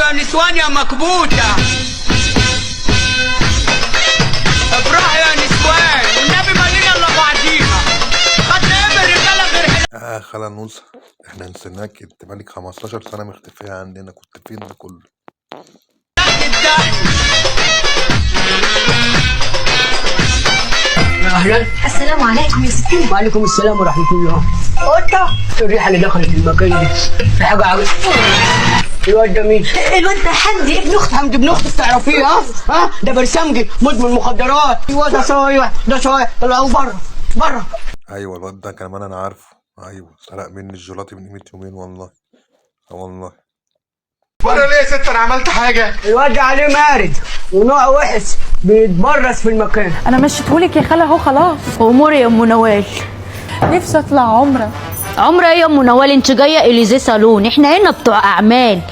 يا نسوان يا مكبوتة، افرحوا يا نسوان والنبي مالينا الا بعضيها. خدنا ايه من الرجالة غير هنا؟ خالة نوسة، احنا نسيناك، انت بقالك 15 سنة مختفية عننا، كنت فين ده كله؟ اهلا. السلام عليكم يا ستي. وعليكم السلام ورحمه الله. قطه الريحه اللي دخلت المكان دي في حاجه عجب. الواد ده مين؟ الواد ده حمدي ابن اختي. حمدي ابن اختك تعرفيه؟ ها ده برسمجي مدمن مخدرات. ايوه ده صايع ده صايع، طلعوه بره بره. ايوه الواد ده كمان انا عارفه، ايوه سرق مني الجيلاتي من قيمة يومين والله. والله بره ليه يا ست؟ انا عملت حاجه؟ الواد ده عليه مارد ونوع وحش بيتبرز في المكان. انا مشيتهولك يا خاله اهو خلاص. اموري يا ام نوال. نفسي اطلع عمره. عمره ايه يا ام نوال؟ انت جايه اليزي صالون، احنا هنا بتوع اعمال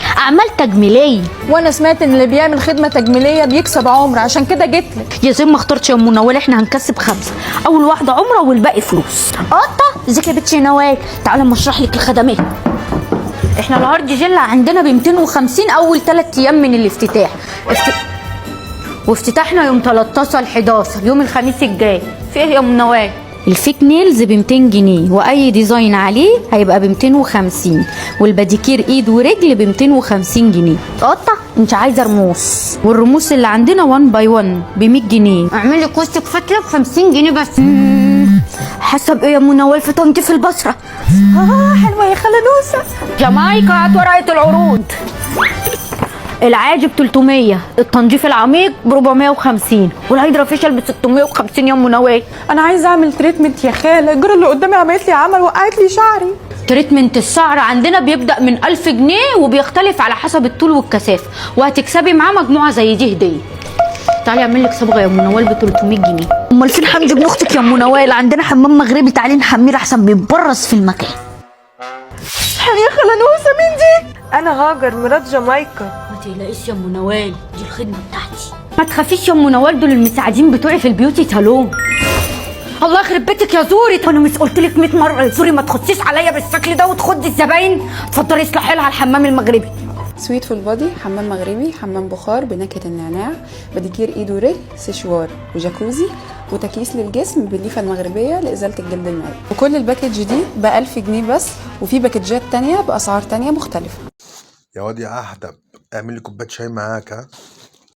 تجميليه. وانا سمعت ان اللي بيعمل خدمه تجميليه بيكسب عمره، عشان كده جيتلك. يا زين ما اخترتش يا ام نوال، احنا هنكسب 5، اول واحده عمره والباقي فلوس. قطه ازيك يا بنتي نوال؟ تعالى اما اشرح لك الخدمات. احنا الهارد جيل عندنا ب 250 اول 3 ايام من الافتتاح. وافتتاحنا يوم 13/11 يوم الخميس الجاي. في ايه يا ام نوال؟ الفيك نيلز ب 200 جنيه واي ديزاين عليه هيبقى ب 250، والباديكير ايد ورجل ب 250 جنيه. قطه انت عايزه رموش، والرموش اللي عندنا 1 باي 1 ب 100 جنيه. اعملي كوستك فتله ب 50 جنيه بس. حسب ايه يا ام نوال في طنطي في البصره؟ حلوه يا خاله نوسه. جامايكا هات ورقه العروض. العاجب 300، التنظيف العميق ب 450، والهيدرا فيشل ب 650 يا ام نوال. انا عايزه اعمل تريتمنت يا خاله، الجرة اللي قدامي عملت لي عمل وقعت لي شعري. تريتمنت الشعر عندنا بيبدأ من 1000 جنيه وبيختلف على حسب الطول والكثافة، وهتكسبي معاه مجموعة زي دي هدية. تعالي اعمل لك صبغة يا ام نوال ب 300 جنيه. امال فين حمدي ابن اختك يا ام نوال؟ عندنا حمام مغربي، تعالي نحميه احسن بيتبرز في المكان. يا خاله نوسه مين دي؟ انا هاجر مرات جامايكا. ما تقلقيش يا ام نوال، دي الخدمة بتاعتي. ما تخافيش يا ام نوال، دول المساعدين بتوعي في البيوتي صالون. الله يخرب بيتك يا زوري، انا مش قلت لك 100 مره يا زوري ما تخشيش عليا بالشكل ده وتخضي الزباين؟ اتفضلي اصلحي لها الحمام المغربي. سويت فول بودي، حمام مغربي، حمام بخار بنكهه النعناع، باديكير ايد ورجل، سيشوار وجاكوزي، وتكييس للجسم بالليفه المغربيه لازاله الجلد المائي. وكل الباكج دي ب 1000 جنيه بس، وفي باكجات تانية باسعار تانية مختلفه. يا واد يا احدب، اعمل لي كوبايه شاي معاك. ها